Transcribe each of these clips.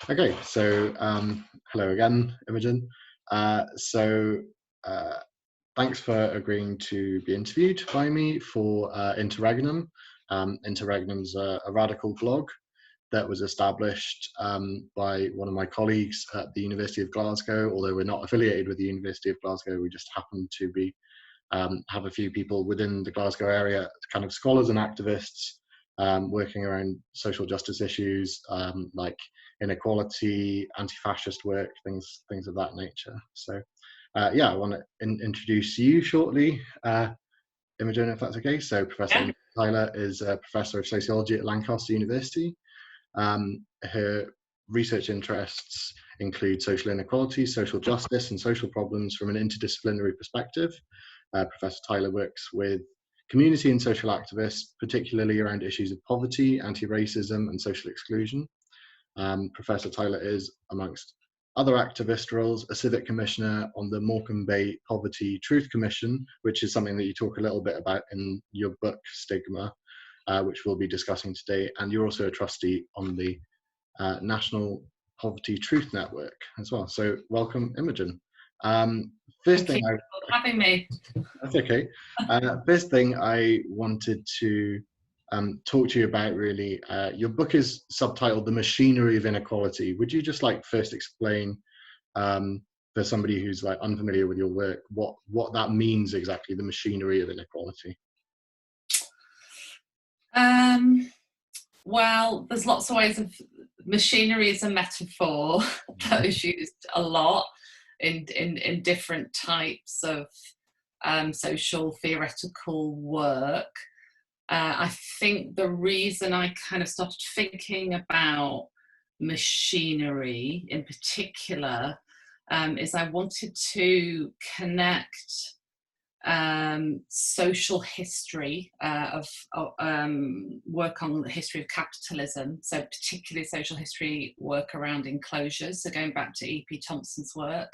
Okay, so hello again, Imogen. So thanks for agreeing to be interviewed by me for Interregnum. Interregnum's a radical blog that was established by one of my colleagues at the University of Glasgow. Although we're not affiliated with the University of Glasgow, we just happen to be have a few people within the Glasgow area, kind of scholars and activists, working around social justice issues like inequality, anti-fascist work, things of that nature. So yeah, I want to introduce you shortly, Imogen, if that's okay. So Professor Imogen Tyler is a Professor of Sociology at Lancaster University. Her research interests include social inequality, social justice, and social problems from an interdisciplinary perspective. Professor Tyler works with community and social activists, particularly around issues of poverty, anti-racism, and social exclusion. Professor Tyler is, amongst other activist roles, a civic commissioner on the Morecambe Bay Poverty Truth Commission, which is something that you talk a little bit about in your book, Stigma, which we'll be discussing today. And you're also a trustee on the National Poverty Truth Network as well. So welcome, Imogen. Thank you for having me. That's okay. First thing I wanted to talk to you about, really, your book is subtitled "The Machinery of Inequality." Would you just first explain, for somebody who's unfamiliar with your work, what that means exactly, the machinery of inequality? Well, there's lots of ways of machinery is a metaphor that is used a lot in different types of social theoretical work. I think the reason I kind of started thinking about machinery in particular is I wanted to connect social history of work on the history of capitalism, so particularly social history work around enclosures, so going back to E.P. Thompson's work,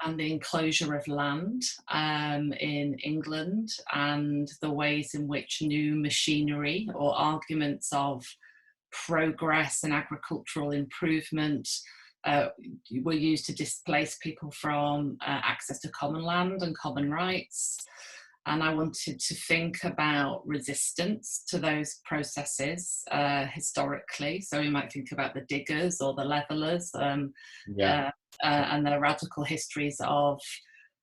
and the enclosure of land in England, and the ways in which new machinery or arguments of progress and agricultural improvement were used to displace people from access to common land and common rights. And I wanted to think about resistance to those processes historically. So we might think about the diggers or the levelers and the radical histories of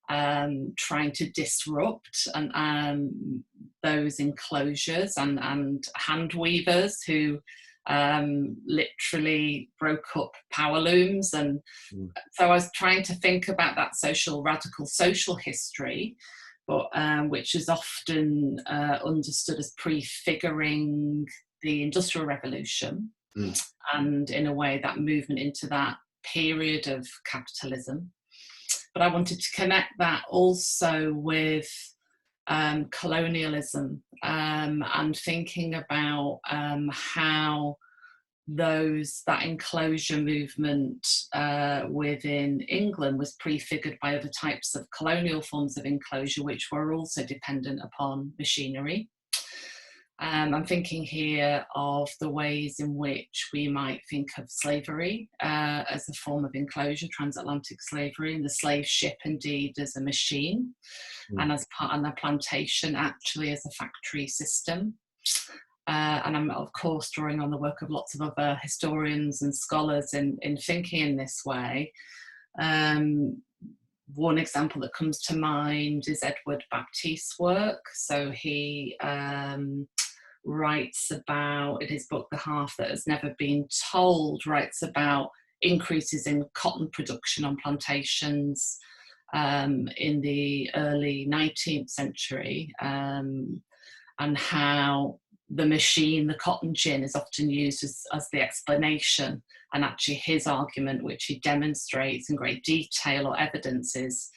trying to disrupt and those enclosures, and hand weavers who literally broke up power looms. And so I was trying to think about that radical social history, but which is often understood as prefiguring the Industrial Revolution, and in a way that movement into that period of capitalism. But I wanted to connect that also with colonialism, and thinking about how that enclosure movement within England was prefigured by other types of colonial forms of enclosure, which were also dependent upon machinery. I'm thinking here of the ways in which we might think of slavery as a form of enclosure, transatlantic slavery, and the slave ship indeed as a machine, and as part of the plantation actually as a factory system. And I'm of course drawing on the work of lots of other historians and scholars in thinking in this way. One example that comes to mind is Edward Baptiste's work. So he writes about, in his book The Half That Has Never Been Told, writes about increases in cotton production on plantations in the early 19th century, and how the machine, the cotton gin, is often used as the explanation. And actually his argument, which he demonstrates in great detail or evidence, is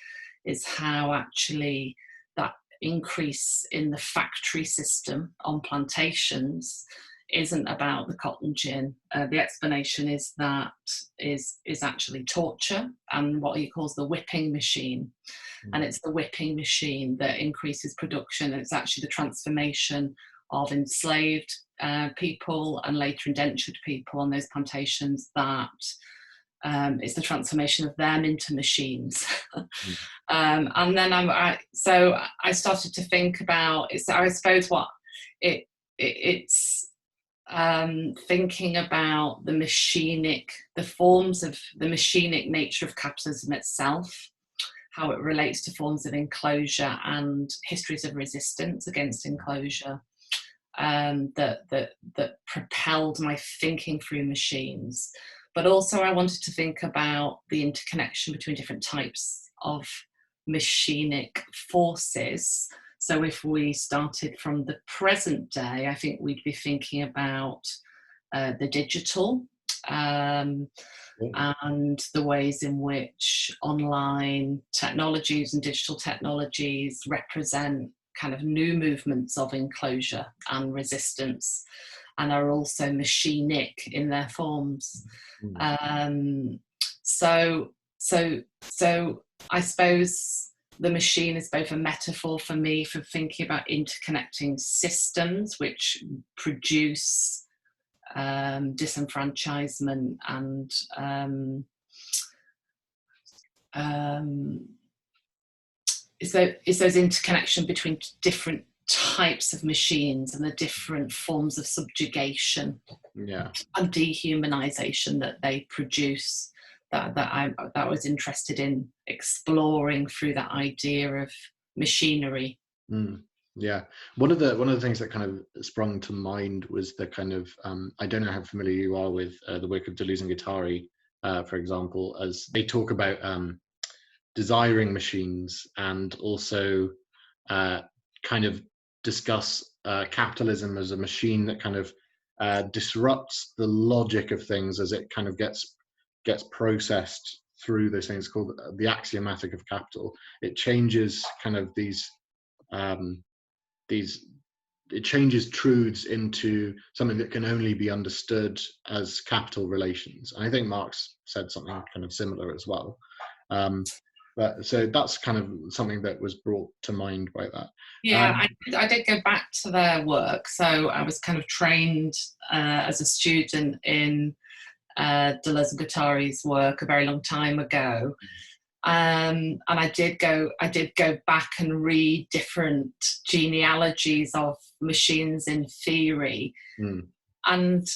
how actually that increase in the factory system on plantations isn't about the cotton gin. The explanation is that is actually torture and what he calls the whipping machine. And it's the whipping machine that increases production. It's actually the transformation of enslaved people and later indentured people on those plantations, that it's the transformation of them into machines. And then I started to think about, I suppose what it's thinking about the forms of the machinic nature of capitalism itself, how it relates to forms of enclosure and histories of resistance against enclosure, that propelled my thinking through machines. But also I wanted to think about the interconnection between different types of machinic forces. So if we started from the present day, I think we'd be thinking about the digital, and the ways in which online technologies and digital technologies represent kind of new movements of enclosure and resistance, and are also machinic in their forms. So I suppose the machine is both a metaphor for me for thinking about interconnecting systems which produce disenfranchisement and is those interconnection between different types of machines and the different forms of subjugation and dehumanization that they produce, that I was interested in exploring through that idea of machinery. Yeah, one of the things that kind of sprung to mind was the kind of I don't know how familiar you are with the work of Delusion and Austerity, for example, as they talk about desiring machines, and also kind of discuss capitalism as a machine that kind of disrupts the logic of things as it kind of gets processed through those things called the axiomatic of capital. It changes kind of it changes truths into something that can only be understood as capital relations. And I think Marx said something kind of similar as well. But so that's kind of something that was brought to mind by that. Yeah, I did go back to their work. So I was kind of trained as a student in Deleuze and Guattari's work a very long time ago. And I did go back and read different genealogies of machines in theory. And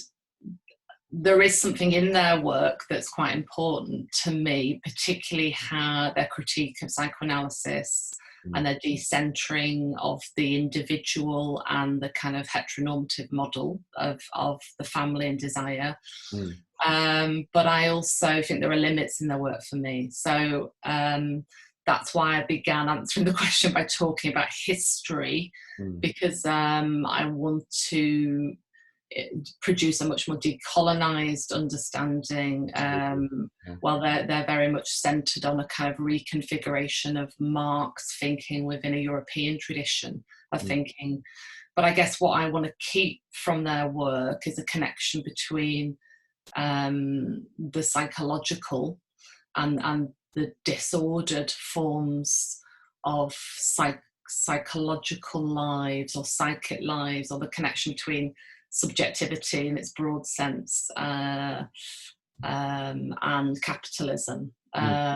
there is something in their work that's quite important to me, particularly how their critique of psychoanalysis and their decentering of the individual and the kind of heteronormative model of the family and desire. But I also think there are limits in their work for me. So that's why I began answering the question by talking about history, because I want to produce a much more decolonized understanding, while they're very much centered on a kind of reconfiguration of Marx thinking within a European tradition of thinking. But I guess what I want to keep from their work is a connection between the psychological and the disordered forms of psychological lives or psychic lives, or the connection between subjectivity in its broad sense and capitalism. So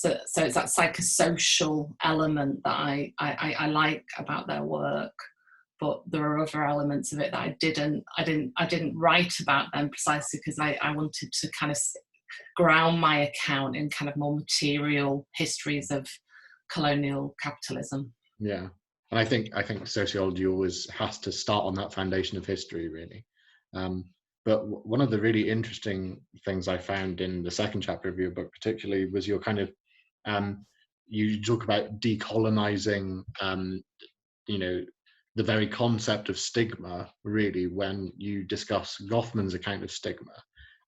it's that psychosocial element that I like about their work. But there are other elements of it that I didn't write about them precisely because I wanted to kind of ground my account in kind of more material histories of colonial capitalism. Yeah, and I think sociology always has to start on that foundation of history, really. But one of the really interesting things I found in the second chapter of your book, particularly, was your kind of you talk about decolonizing, the very concept of stigma, really, when you discuss Goffman's account of stigma.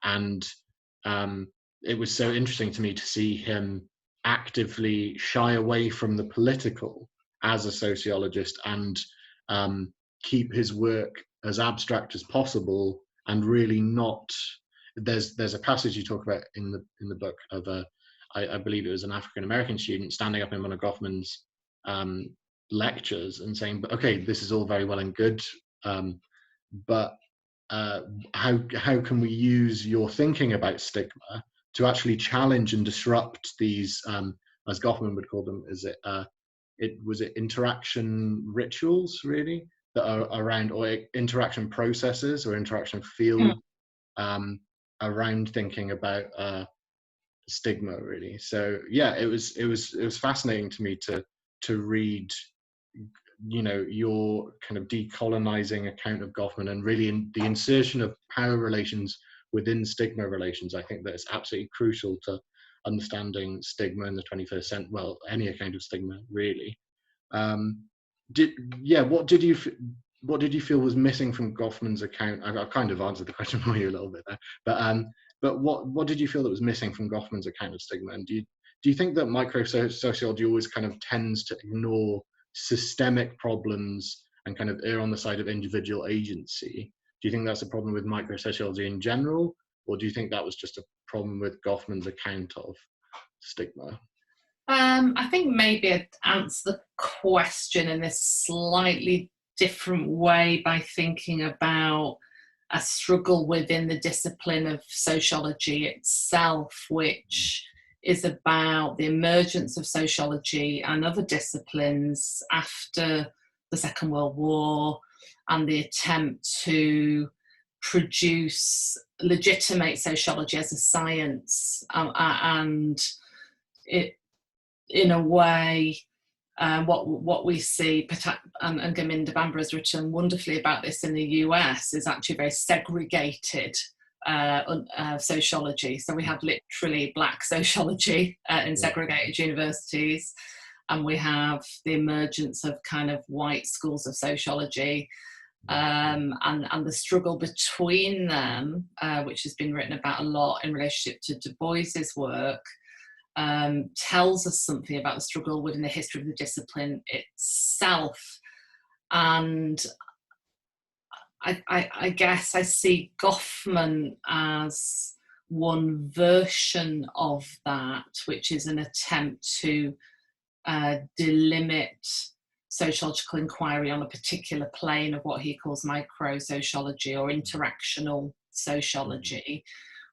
And it was so interesting to me to see him actively shy away from the political as a sociologist, and keep his work as abstract as possible, and really not. There's a passage you talk about in the book of I believe it was an African American student standing up in one of Goffman's lectures and saying, "But okay, this is all very well and good, but how can we use your thinking about stigma to actually challenge and disrupt these, as Goffman would call them, was it interaction rituals really that are around, or interaction processes or interaction field around thinking about stigma really." So yeah, it was fascinating to me to read, your kind of decolonizing account of Goffman, and really the insertion of power relations within stigma relations. I think that it's absolutely crucial to understanding stigma in the 21st century. Well, any account of stigma really. Um, what did you feel was missing from Goffman's account? I've kind of answered the question for you a little bit there, but what did you feel that was missing from Goffman's account of stigma? And do you think that micro-sociology always kind of tends to ignore systemic problems and kind of err on the side of individual agency? Do you think that's a problem with micro-sociology in general, or do you think that was just a problem with Goffman's account of stigma? I think maybe I'd answer the question in a slightly different way by thinking about a struggle within the discipline of sociology itself, which is about the emergence of sociology and other disciplines after the Second World War, and the attempt to legitimate sociology as a science, and it, in a way, what we see, and Gominda Bamber has written wonderfully about this in the US, is actually very segregated sociology. So we have literally black sociology in segregated universities, and we have the emergence of kind of white schools of sociology, and the struggle between them, which has been written about a lot in relationship to Du Bois's work, tells us something about the struggle within the history of the discipline itself. And I guess I see Goffman as one version of that, which is an attempt to delimit sociological inquiry on a particular plane of what he calls micro-sociology or interactional sociology,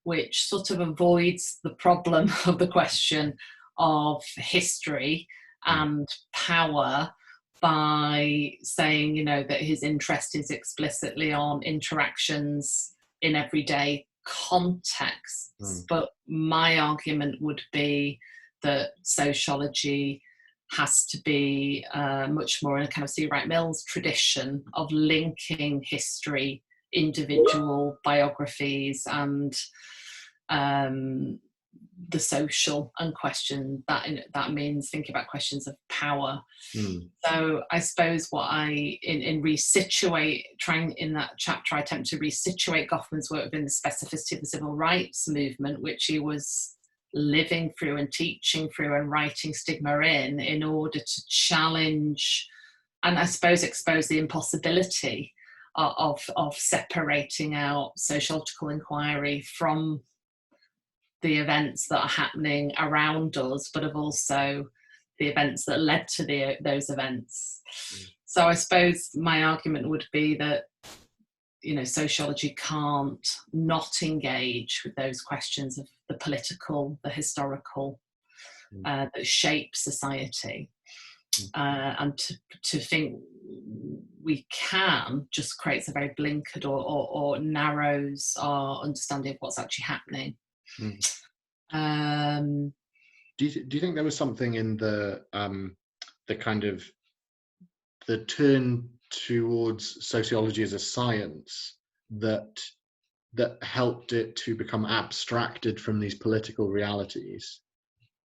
which sort of avoids the problem of the question of history and power by saying, that his interest is explicitly on interactions in everyday contexts. But my argument would be that sociology has to be much more in a kind of C. Wright Mills tradition of linking history, individual biographies, and the social, and question that means thinking about questions of power. So I suppose what I in that chapter I attempt to resituate Goffman's work within the specificity of the civil rights movement, which he was living through and teaching through and writing stigma in order to challenge and I suppose expose the impossibility of separating out sociological inquiry from the events that are happening around us, but of also the events that led to those events. So I suppose my argument would be that sociology can't not engage with those questions of the political, the historical, that shape society. And to think we can just creates a very blinkered or narrows our understanding of what's actually happening. Do you think there was something in the kind of the turn towards sociology as a science that helped it to become abstracted from these political realities?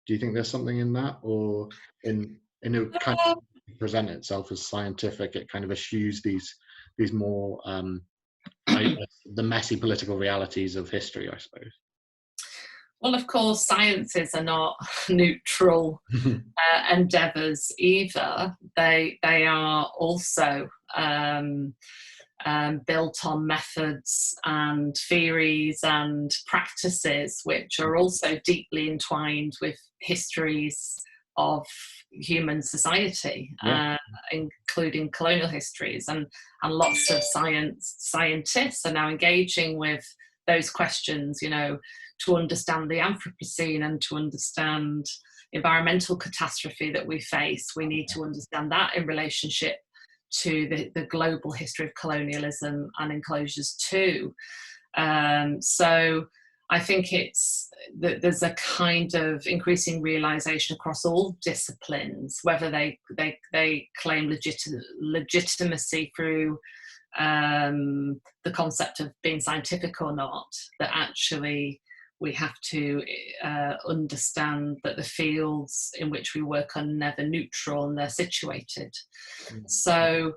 Do you think there's something in that, or in a kind of present itself as scientific, it kind of eschews these more the messy political realities of history, I suppose? Well, of course, sciences are not neutral endeavours either. They are also built on methods and theories and practices which are also deeply entwined with histories of human society, including colonial histories, and lots of scientists are now engaging with those questions, you know, to understand the Anthropocene and to understand environmental catastrophe that we face. We need to understand that in relationship to the global history of colonialism and enclosures too. So I think it's that there's a kind of increasing realization across all disciplines, whether they claim legitimacy through the concept of being scientific or not, that actually we have to understand that the fields in which we work are never neutral and they're situated. So,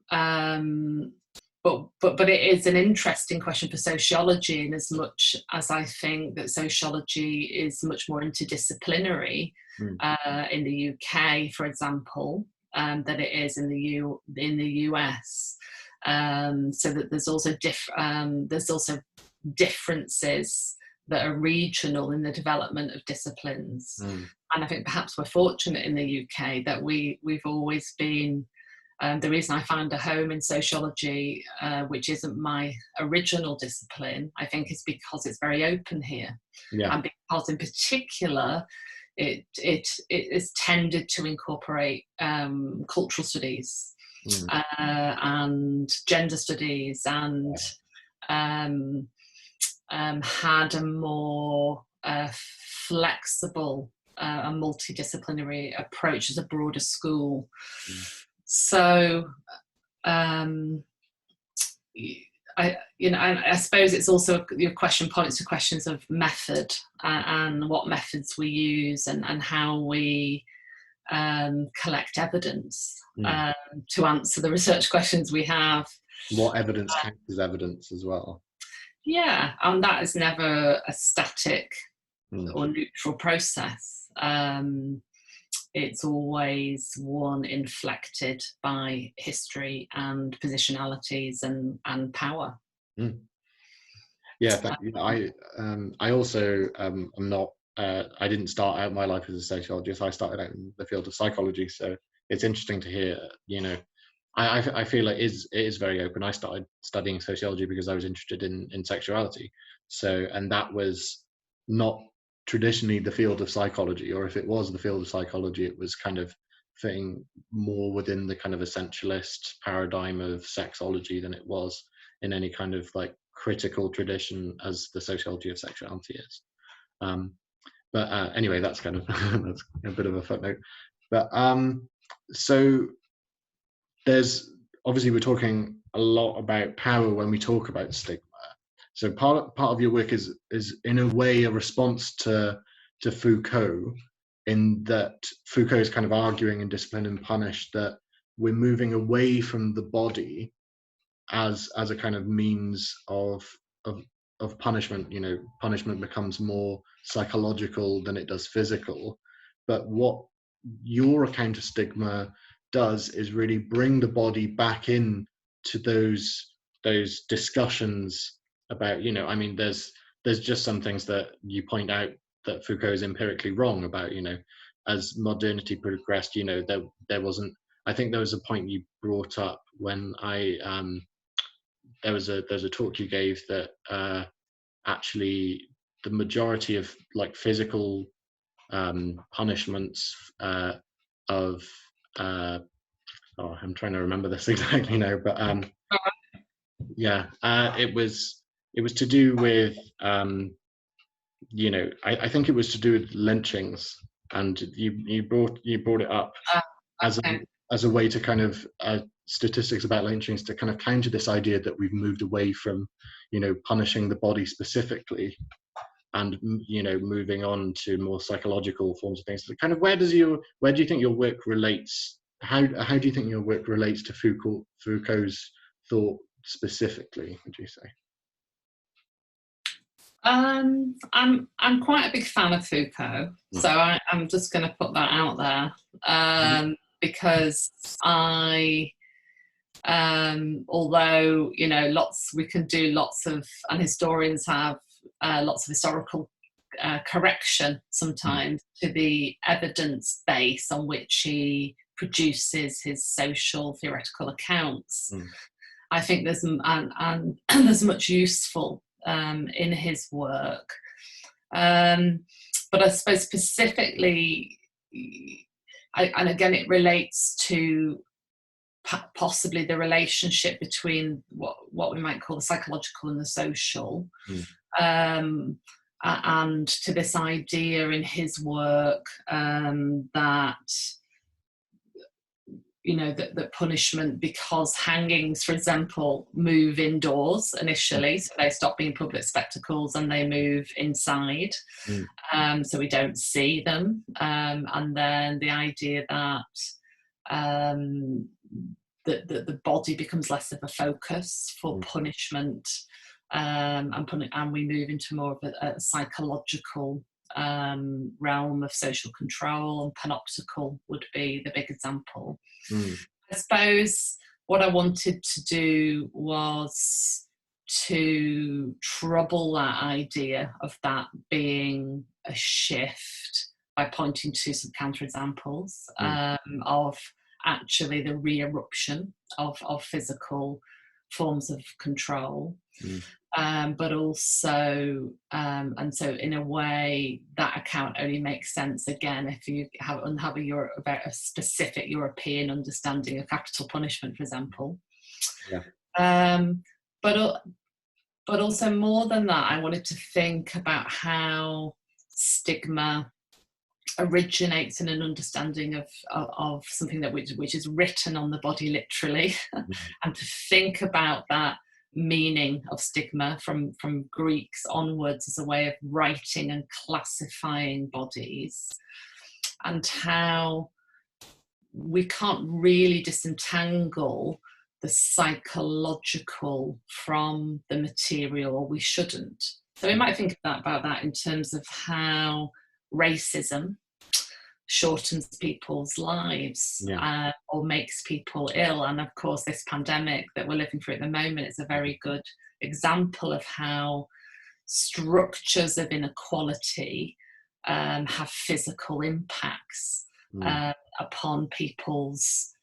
but it is an interesting question for sociology, in as much as I think that sociology is much more interdisciplinary in the UK, for example, than it is in the US. So that there's also differences that are regional in the development of disciplines. And I think perhaps we're fortunate in the UK that we've always been, the reason I found a home in sociology, which isn't my original discipline, I think is because it's very open here. And because in particular, it is tended to incorporate cultural studies and gender studies, and had a more flexible and multidisciplinary approach as a broader school. So I suppose it's also, your question points to questions of method and what methods we use and how we collect evidence to answer the research questions we have. What evidence counts as evidence as well? Yeah, and that is never a static or neutral process. It's always one inflected by history and positionalities and power. Yeah, I also am not. I didn't start out my life as a sociologist. I started out in the field of psychology. So it's interesting to hear. You know, I feel it is very open. I started studying sociology because I was interested in sexuality. So, and that was not traditionally the field of psychology, or if it was the field of psychology, it was kind of fitting more within the kind of essentialist paradigm of sexology than it was in any kind of like critical tradition as the sociology of sexuality is. But anyway, that's kind of that's a bit of a footnote. But so there's obviously, we're talking a lot about power when we talk about stigma. So part of your work is in a way a response to Foucault, in that Foucault is kind of arguing in Discipline and Punish that we're moving away from the body as a kind of means of punishment. You know, punishment becomes more psychological than it does physical. But what your account of stigma does is really bring the body back in to those discussions about, you know, I mean, there's just some things that you point out that Foucault is empirically wrong about. You know, as modernity progressed, you know, there wasn't, I think there was a point you brought up when there's a talk you gave that actually the majority of like physical punishments of I'm trying to remember this exactly now, but it was to do with you know, I think it was to do with lynchings, and you brought it up as a way to kind of statistics about lynchings to kind of counter this idea that we've moved away from, you know, punishing the body specifically, and, you know, moving on to more psychological forms of things. So kind of where do you think your work relates? How do you think your work relates to Foucault's thought specifically, would you say? I'm quite a big fan of Foucault, so I'm just going to put that out there, because although, you know, we can do lots of, and historians have lots of historical correction sometimes to the evidence base on which he produces his social theoretical accounts. I think there's and there's much useful in his work, but I suppose specifically, and again it relates to possibly the relationship between what we might call the psychological and the social, and to this idea in his work that, you know, that punishment, because hangings, for example, move indoors initially, so they stop being public spectacles and they move inside, so we don't see them, and then the idea that the body becomes less of a focus for punishment, and we move into more of a psychological realm of social control, and panoptical would be the big example. I suppose what I wanted to do was to trouble that idea of that being a shift by pointing to some counterexamples of actually the re-eruption of physical forms of control, but also, and so in a way that account only makes sense again if you have a specific European understanding of capital punishment, for example. But also more than that, I wanted to think about how stigma originates in an understanding of something that which is written on the body literally, and to think about that meaning of stigma from Greeks onwards as a way of writing and classifying bodies, and how we can't really disentangle the psychological from the material, or we shouldn't. So we might think about that in terms of how racism shortens people's lives, or makes people ill. And of course, this pandemic that we're living through at the moment is a very good example of how structures of inequality have physical impacts upon people's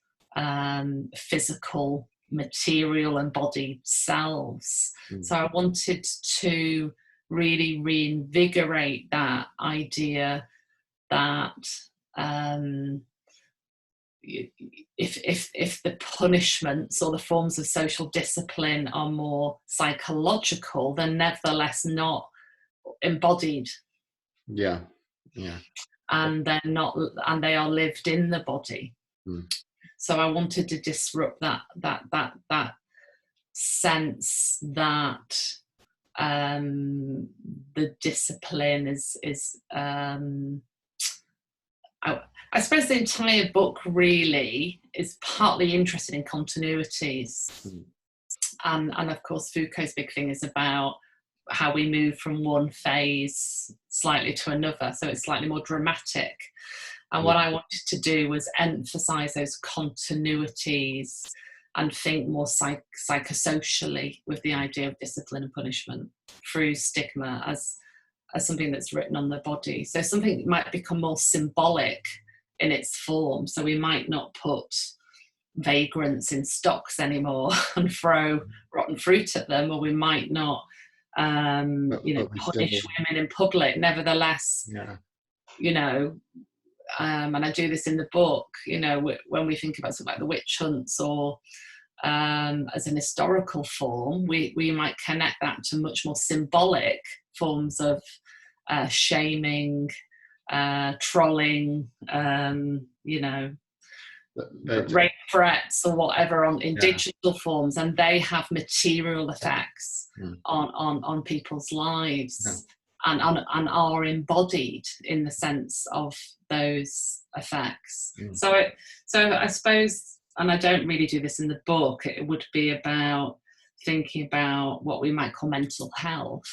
physical, material, embodied selves. So I wanted to really reinvigorate that idea that if the punishments or the forms of social discipline are more psychological, they're nevertheless not embodied. And they're not, and they are lived in the body. So I wanted to disrupt that sense that the discipline is I suppose the entire book really is partly interested in continuities, and of course Foucault's big thing is about how we move from one phase slightly to another, so it's slightly more dramatic. And what I wanted to do was emphasize those continuities and think more psychosocially with the idea of discipline and punishment through stigma as something that's written on the body. So something that might become more symbolic in its form. So we might not put vagrants in stocks anymore and throw rotten fruit at them, or we might not punish women in public. Nevertheless, and I do this in the book, when we think about something like the witch hunts, or as an historical form, we might connect that to much more symbolic forms of shaming, trolling, rape threats or whatever in digital forms, and they have material effects on people's lives, and are embodied in the sense of those effects. So I suppose, and I don't really do this in the book, it would be about thinking about what we might call mental health,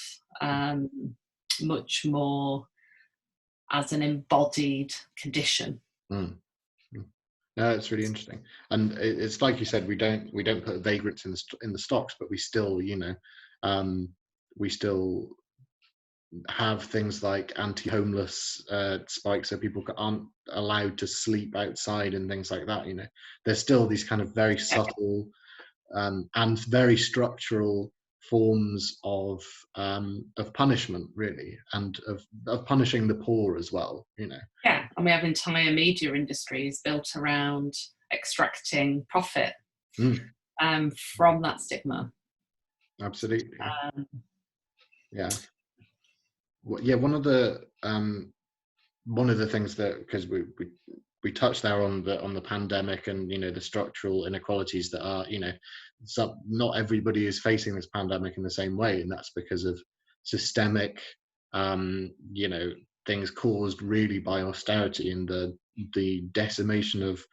much more as an embodied condition. No, it's really interesting, and it's like you said, we don't put vagrants in the stocks, but we still, have things like anti-homeless spikes, so people aren't allowed to sleep outside and things like that. There's still these kind of very subtle and very structural forms of punishment, really, and of punishing the poor as well. Yeah, and we have entire media industries built around extracting profit from that stigma. Absolutely. Yeah. Well, yeah. One of the things that, because we touched there on the pandemic and the structural inequalities that are not everybody is facing this pandemic in the same way, and that's because of systemic things caused really by austerity and the decimation of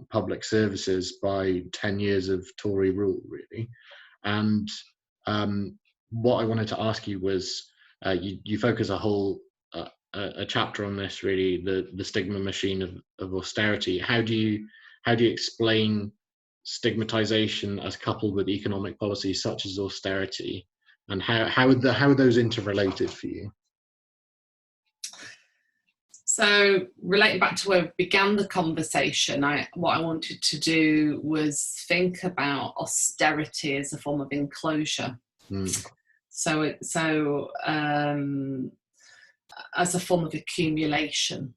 public services by 10 years of Tory rule, really. And what I wanted to ask you was, you focus a chapter on this, really, the stigma machine of austerity. How do you explain stigmatization as coupled with economic policies such as austerity, and how are those interrelated for you? So, relating back to where we began the conversation, what I wanted to do was think about austerity as a form of enclosure. So as a form of accumulation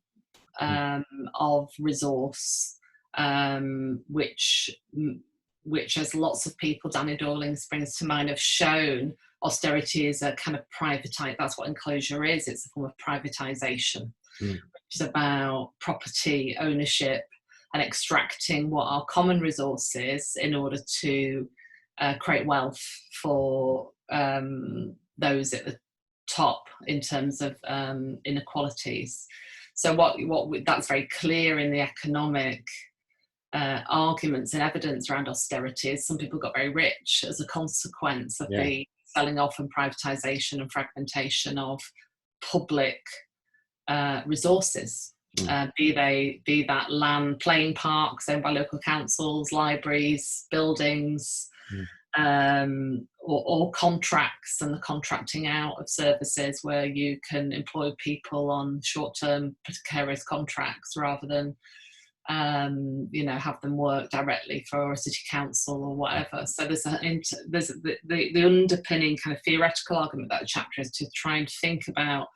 of resource, which as lots of people, Danny Dorling springs to mind, have shown, austerity is a kind of privatized. That's what enclosure is. It's a form of privatization, which is about property ownership and extracting what are common resources in order to create wealth for those at the top in terms of inequalities. So what that's very clear in the economic arguments and evidence around austerity is some people got very rich as a consequence of the selling off and privatization and fragmentation of public resources, be that land, playing parks owned by local councils, libraries, buildings, or contracts and the contracting out of services where you can employ people on short-term precarious contracts rather than have them work directly for a city council or whatever. So there's the underpinning kind of theoretical argument that chapter is to try and think about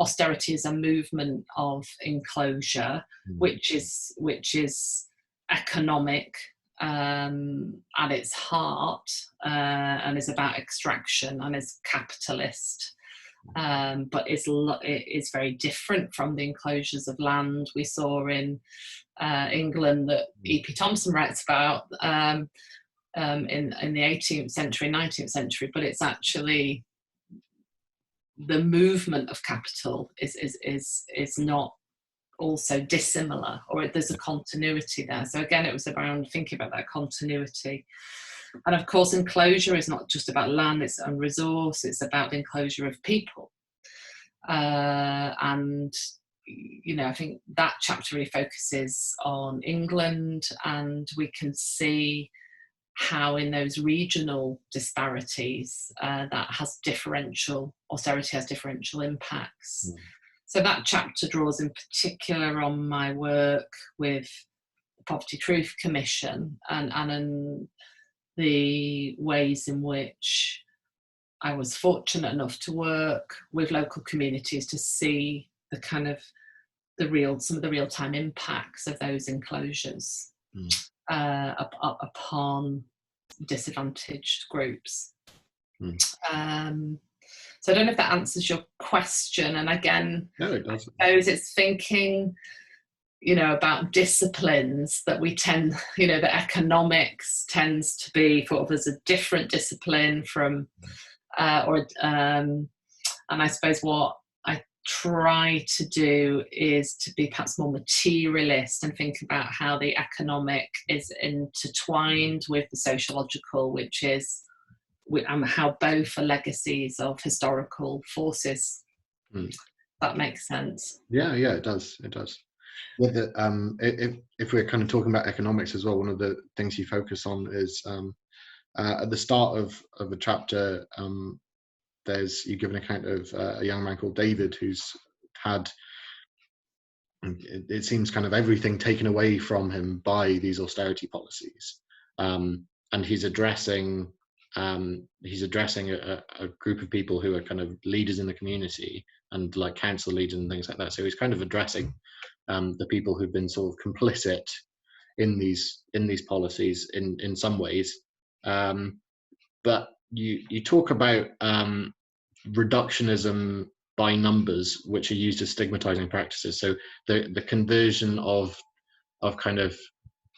austerity as a movement of enclosure, which is economic at its heart, and is about extraction and is capitalist, but it is very different from the enclosures of land we saw in England that E.P. Thompson writes about in the 18th century, 19th century. But it's actually the movement of capital is not also dissimilar, or there's a continuity there. So again, it was around thinking about that continuity. And of course, enclosure is not just about land, it's a resource, it's about the enclosure of people. And I think that chapter really focuses on England, and we can see how in those regional disparities that has austerity has differential impacts. So that chapter draws in particular on my work with the Poverty Truth Commission and the ways in which I was fortunate enough to work with local communities to see the kind of some of the real-time impacts of those enclosures upon disadvantaged groups. So I don't know if that answers your question. And again, no, it doesn't. I suppose it's thinking, about disciplines that we tend, that economics tends to be thought of as a different discipline from, and I suppose what I try to do is to be perhaps more materialist and think about how the economic is intertwined with the sociological, and how both are legacies of historical forces. That makes sense. Yeah, it does. With if we're kind of talking about economics as well, one of the things you focus on is at the start of a chapter, you give an account of a young man called David who's had, it seems, kind of everything taken away from him by these austerity policies, and he's addressing a group of people who are kind of leaders in the community and like council leaders and things like that. So he's kind of addressing the people who've been sort of complicit in these policies in some ways. But you talk about reductionism by numbers, which are used as stigmatizing practices. So the conversion of kind of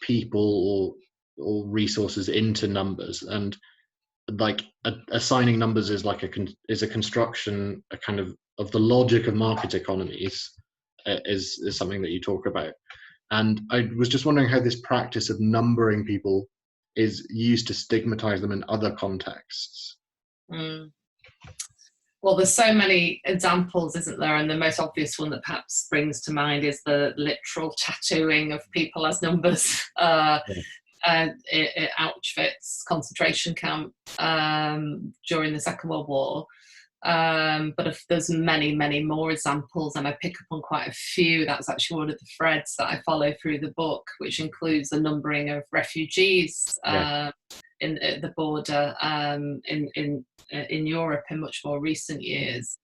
people or resources into numbers, and like assigning numbers is like a construction, a kind of the logic of market economies, is something that you talk about. And I was just wondering how this practice of numbering people is used to stigmatize them in other contexts. Mm. Well, there's so many examples, isn't there? And the most obvious one that perhaps springs to mind is the literal tattooing of people as numbers at Auschwitz concentration camp during the Second World War. But if there's many, many more examples, and I pick up on quite a few. That's actually one of the threads that I follow through the book, which includes the numbering of refugees in the border in Europe in much more recent years.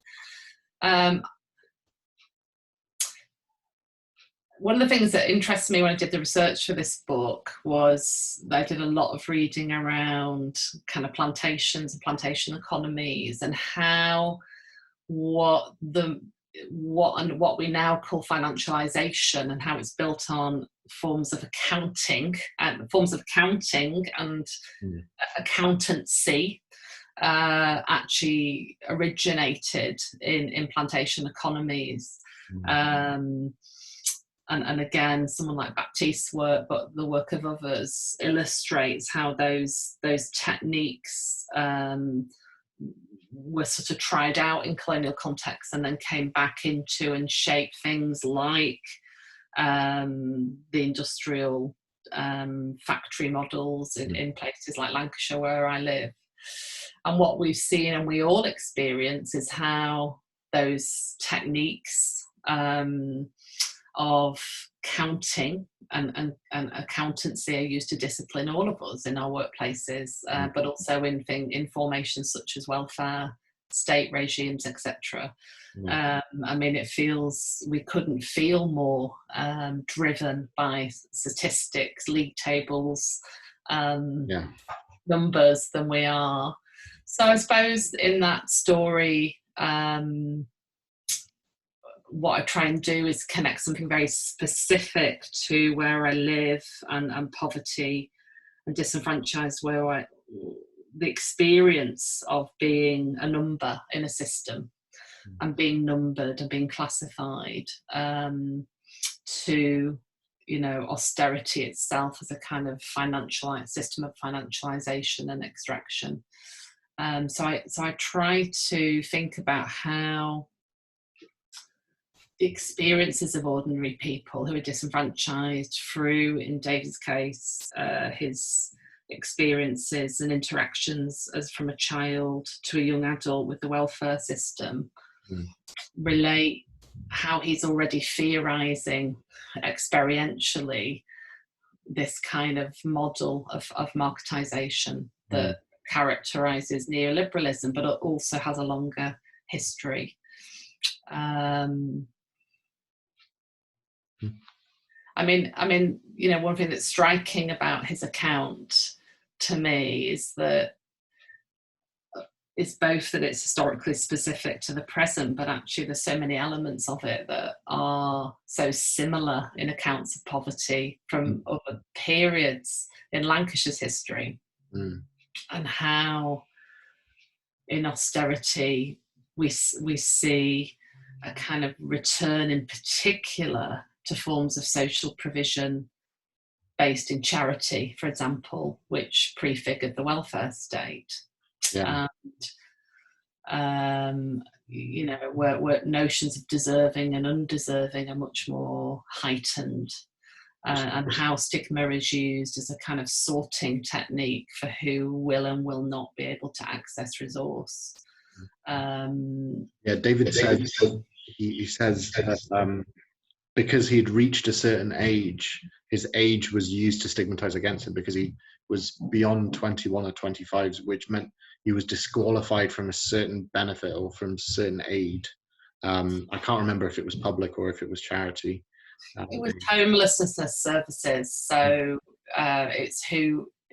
One of the things that interested me when I did the research for this book was that I did a lot of reading around kind of plantations and plantation economies, and how what we now call financialization, and how it's built on forms of accounting and accountancy actually originated in plantation economies. And again, someone like Baptiste's work, but the work of others, illustrates how those techniques were sort of tried out in colonial contexts and then came back into and shaped things like the industrial factory models in places like Lancashire, where I live. And what we've seen and we all experience is how those techniques of counting and accountancy are used to discipline all of us in our workplaces, but also in formations such as welfare state regimes, etc. I mean, it feels we couldn't feel more driven by statistics, league tables, numbers than we are. So I suppose in that story, what I try and do is connect something very specific to where I live and poverty and disenfranchised, the experience of being a number in a system and being numbered and being classified, to, austerity itself as a kind of system of financialization and extraction. So I try to think about how the experiences of ordinary people who are disenfranchised through, in David's case, his experiences and interactions as from a child to a young adult with the welfare system, relate how he's already theorising experientially this kind of model of marketisation that characterises neoliberalism, but it also has a longer history. I mean, one thing that's striking about his account to me is that it's both that it's historically specific to the present, but actually there's so many elements of it that are so similar in accounts of poverty from other periods in Lancashire's history, and how in austerity we see a kind of return in particular to forms of social provision based in charity, for example, which prefigured the welfare state. And, where notions of deserving and undeserving are much more heightened, and how stigma is used as a kind of sorting technique for who will and will not be able to access resource. Yeah, David says, he says that because he had reached a certain age, his age was used to stigmatize against him because he was beyond 21 or 25, which meant he was disqualified from a certain benefit or from certain aid. I can't remember if it was public or if it was charity. It was homelessness services, so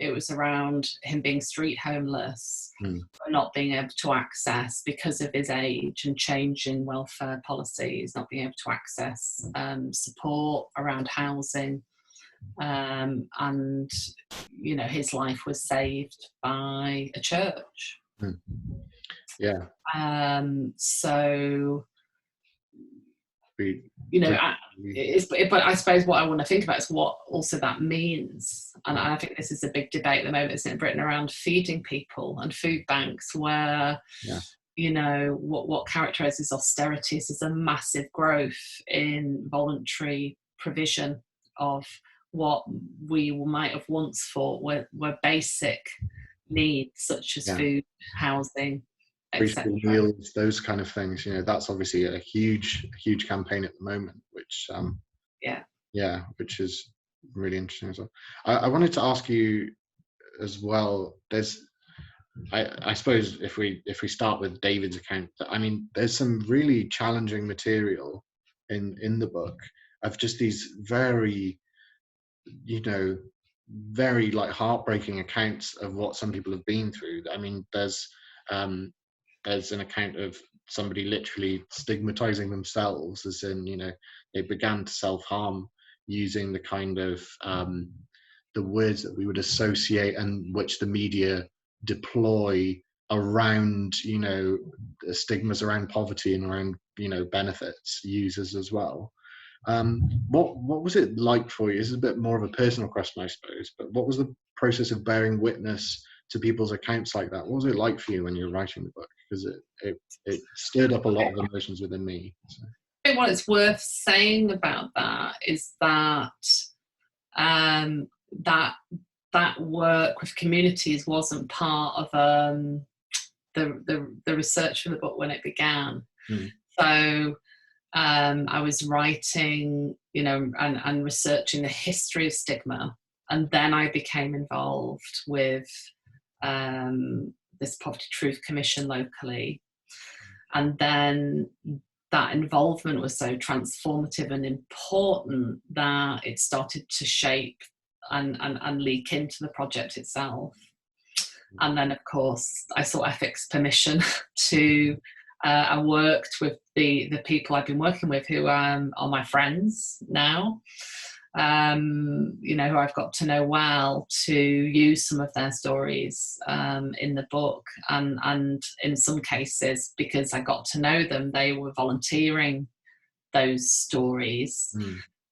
it was around him being street homeless, not being able to access because of his age and change in welfare policies, not being able to access support around housing, and his life was saved by a church. Yeah. So but I suppose what I want to think about is what also that means, and I think this is a big debate at the moment in Britain around feeding people and food banks, where what characterises austerity is a massive growth in voluntary provision of what we might have once thought were basic needs, such as food, housing, etc. Meals, those kind of things. That's obviously a huge campaign at the moment, which which is really interesting as well. I wanted to ask you as well, I suppose if we start with David's account, there's some really challenging material in the book of just these very very heartbreaking accounts of what some people have been through. There's an account of somebody literally stigmatizing themselves, as in they began to self-harm using the kind of the words that we would associate and which the media deploy around the stigmas around poverty and around benefits users as well. What was it like for you? This is a bit more of a personal question, I suppose, but what was the process of bearing witness to people's accounts like that? What was it like for you when you were writing the book? Because it stirred up a lot of emotions within me. So. I think what it's worth saying about that is that that work with communities wasn't part of the research for the book when it began. So I was writing, and researching the history of stigma, and then I became involved with this Poverty Truth Commission locally, and then that involvement was so transformative and important that it started to shape and leak into the project itself. And then, of course, I sought ethics permission to. I worked with the people I've been working with who are my friends now, who I've got to know well, to use some of their stories in the book. And in some cases, because I got to know them, they were volunteering those stories.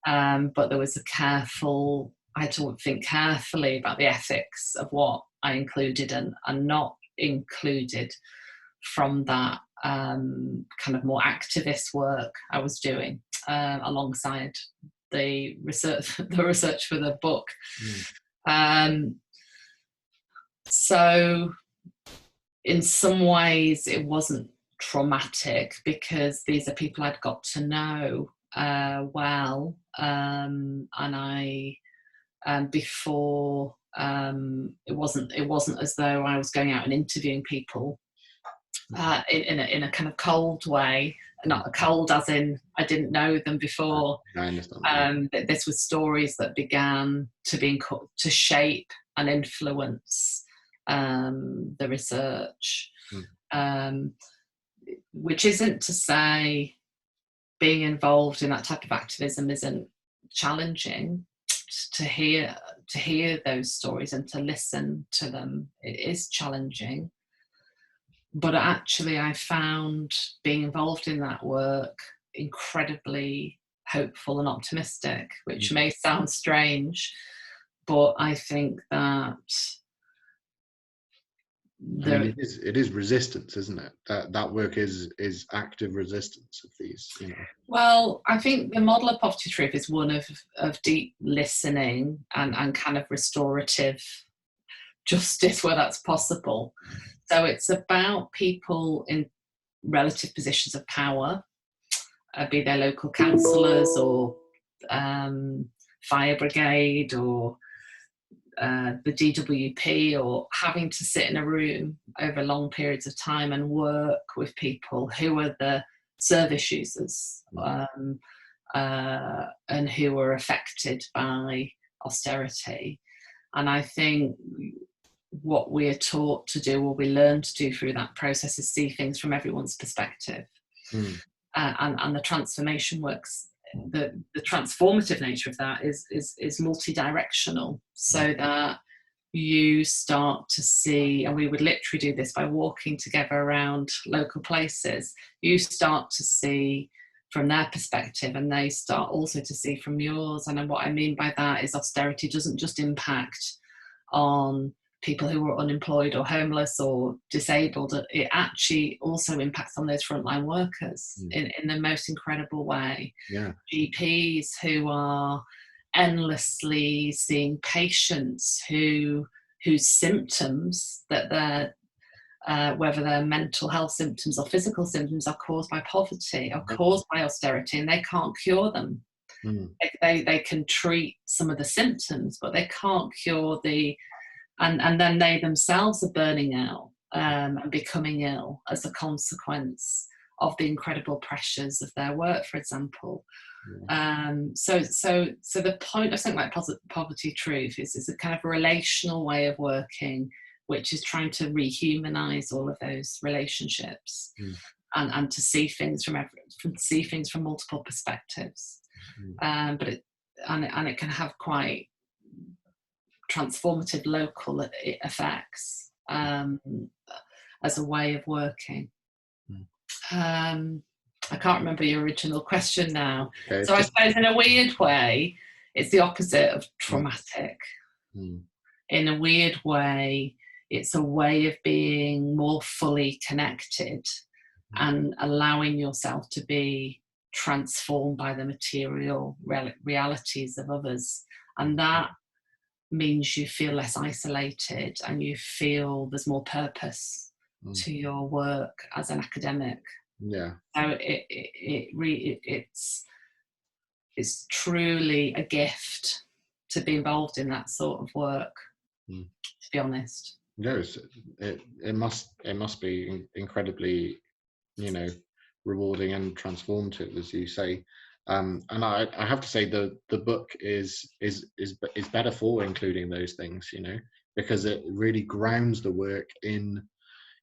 But there was I had to think carefully about the ethics of what I included and not included from that kind of more activist work I was doing alongside the research for the book. So in some ways it wasn't traumatic because these are people I'd got to know well, and I before it wasn't as though I was going out and interviewing people in a kind of cold way, not cold as in I didn't know them before. I understand. This was stories that began to shape and influence the research, which isn't to say being involved in that type of activism isn't challenging. To hear those stories and to listen to them, it is challenging. But actually, I found being involved in that work incredibly hopeful and optimistic, which may sound strange, but I think that it is resistance, isn't it? That work is active resistance of these. Well, I think the model of Poverty Truth is one of deep listening and kind of restorative justice where that's possible. So it's about people in relative positions of power, be they local councillors or fire brigade or the DWP, or having to sit in a room over long periods of time and work with people who are the service users and who are affected by austerity. And I think what we're taught to do, or we learn to do through that process, is see things from everyone's perspective. And the transformation works. The transformative nature of that is multi-directional, so that you start to see, and we would literally do this by walking together around local places, you start to see from their perspective and they start also to see from yours. And what I mean by that is austerity doesn't just impact on people who are unemployed or homeless or disabled, it actually also impacts on those frontline workers in the most incredible way. GPs who are endlessly seeing patients whose symptoms, that they're whether they're mental health symptoms or physical symptoms, are caused by poverty, or caused by austerity, and they can't cure them. They can treat some of the symptoms, but they can't cure and then they themselves are burning out and becoming ill as a consequence of the incredible pressures of their work, for example. So the point of something like Poverty Truth is a kind of relational way of working, which is trying to rehumanize all of those relationships and to see things from multiple perspectives. But it can have quite transformative local effects as a way of working. I can't remember your original question now. Okay, so I suppose in a weird way, it's the opposite of traumatic. In a weird way, it's a way of being more fully connected and allowing yourself to be transformed by the material realities of others. And that means you feel less isolated and you feel there's more purpose to your work as an academic. So it's truly a gift to be involved in that sort of work, to be honest. Yes, it must be incredibly, rewarding and transformative, as you say. And I have to say the book is better for including those things, because it really grounds the work in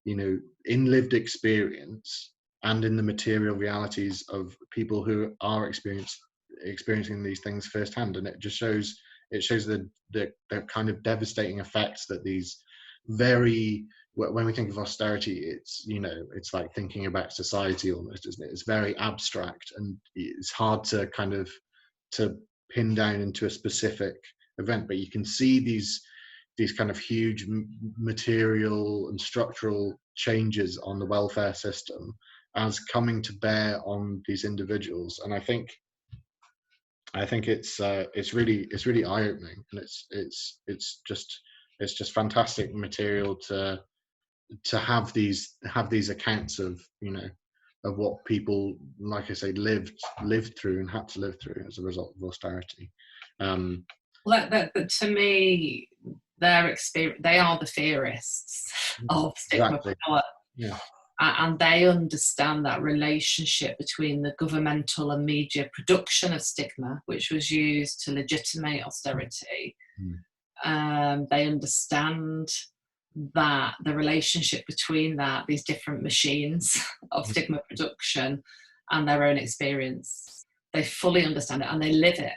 lived experience and in the material realities of people who are experiencing these things firsthand. And it just shows the kind of devastating effects that these when we think of austerity, it's like thinking about society almost, isn't it? It's very abstract and it's hard to to pin down into a specific event, but you can see these kind of huge material and structural changes on the welfare system as coming to bear on these individuals. And I think it's really eye-opening, and it's just fantastic material to have these accounts of of what people, like I say, lived through and had to live through as a result of austerity. To me, their experience, they are the theorists of stigma power. And they understand that relationship between the governmental and media production of stigma, which was used to legitimate austerity. They understand that the relationship between these different machines of stigma production and their own experience, they fully understand it and they live it.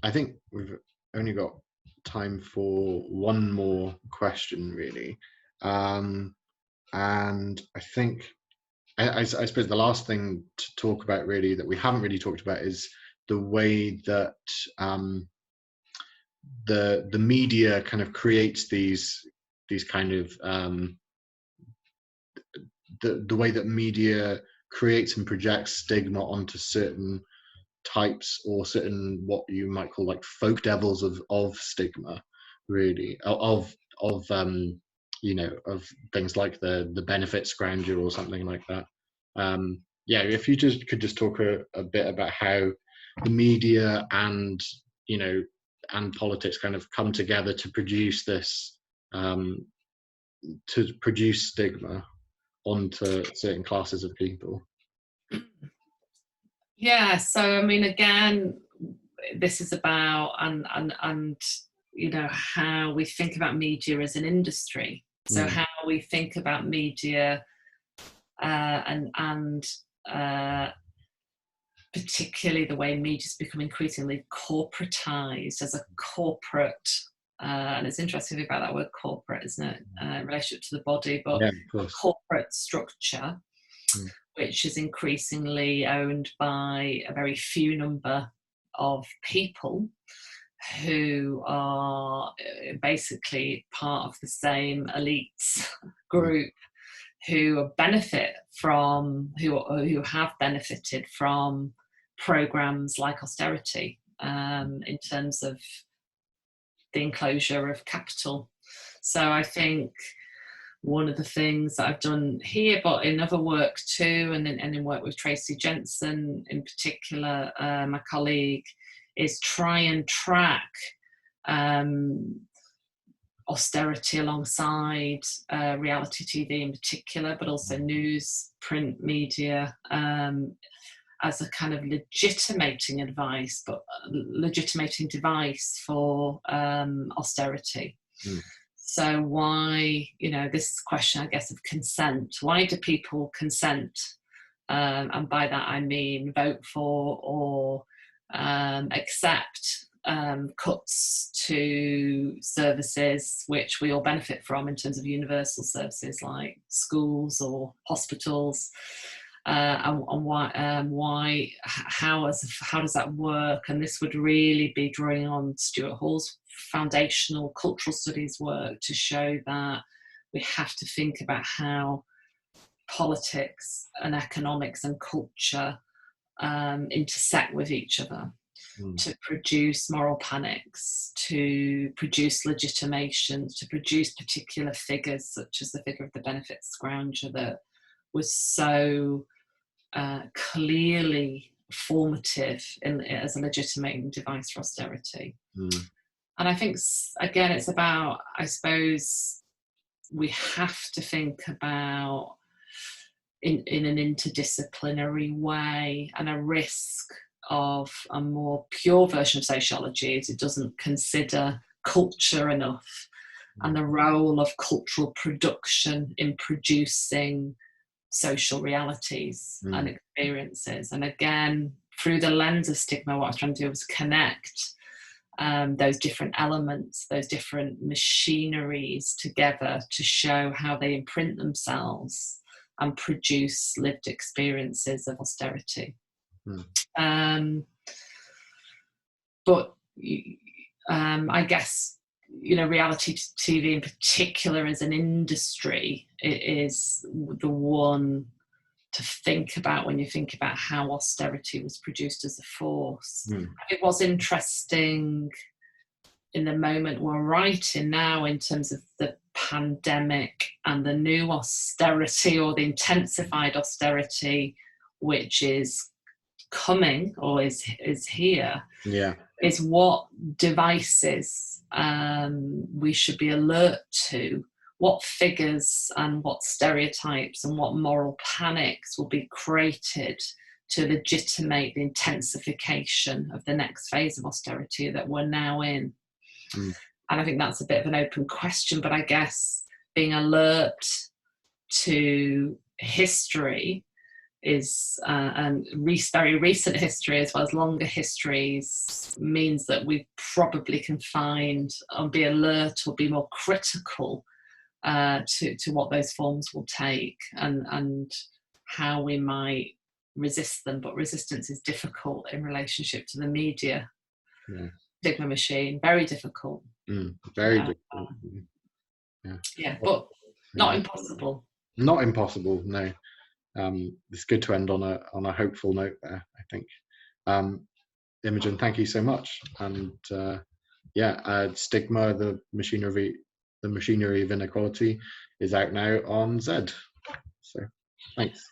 I think we've only got time for one more question, really. And I think, I suppose the last thing to talk about, really, that we haven't really talked about, is the way that the media kind of creates these kind of the way that media creates and projects stigma onto certain types or certain what you might call like folk devils of stigma, really, you know, of things like the benefits grandeur or something like that. Yeah, if you just could just talk a bit about how the media and, you know, and politics kind of come together to produce this, to produce stigma onto certain classes of people. Yeah, so I mean, again, this is about and you know, how we think about media as an industry. So how we think about media and particularly the way media's become increasingly corporatized as a corporate, and it's interesting about that word corporate, isn't it, in relationship to the body, but Yeah, of course. corporate structure, which is increasingly owned by a very few number of people who are basically part of the same elites group who benefit from, who have benefited from programs like austerity, in terms of the enclosure of capital. So I think one of the things that I've done here, but in other work too, and in work with Tracy Jensen in particular, my colleague, is try and track austerity alongside reality TV in particular, but also news, print media, as a kind of legitimating device for austerity. So why, you know, this question, I guess, of consent. Why do people consent? And by that I mean vote for or accept cuts to services which we all benefit from in terms of universal services like schools or hospitals, and why, how does that work? And this would really be drawing on Stuart Hall's foundational cultural studies work to show that we have to think about how politics and economics and culture intersect with each other to produce moral panics, to produce legitimations, to produce particular figures such as the figure of the benefits scrounger that was so clearly formative as a legitimating device for austerity. And I think, again, it's about, I suppose, we have to think about in an interdisciplinary way, and a risk of a more pure version of sociology is it doesn't consider culture enough and the role of cultural production in producing social realities and experiences. And again, through the lens of stigma, what I was trying to do was connect those different elements, those different machineries together to show how they imprint themselves and produce lived experiences of austerity. But I guess, you know, reality TV in particular as an industry, it is the one to think about when you think about how austerity was produced as a force. It was interesting in the moment we're writing now in terms of the pandemic and the new austerity or the intensified austerity which is coming or is here, is what devices we should be alert to, what figures and what stereotypes and what moral panics will be created to legitimate the intensification of the next phase of austerity that we're now in. And I think that's a bit of an open question, but I guess being alert to history is, and very recent history as well as longer histories, means that we probably can find and be alert or be more critical to what those forms will take and how we might resist them. But resistance is difficult in relationship to the media stigma machine, very difficult. Very difficult. But not impossible. Not impossible, no. It's good to end on a hopeful note there, I think. Imogen, thank you so much. And Stigma, the Machinery of Inequality is out now on Z. So thanks.